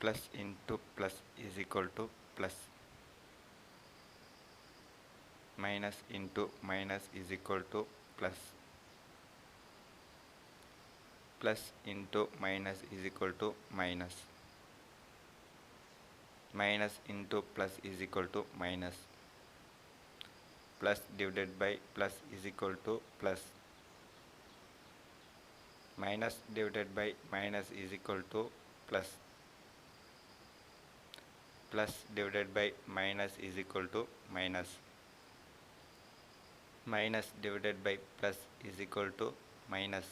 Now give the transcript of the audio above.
plus into plus is equal to plus, minus into minus is equal to plus, plus into minus is equal to minus, minus into plus is equal to minus, plus divided by plus is equal to plus, minus divided by minus is equal to plus, plus divided by minus is equal to minus, minus divided by plus is equal to minus,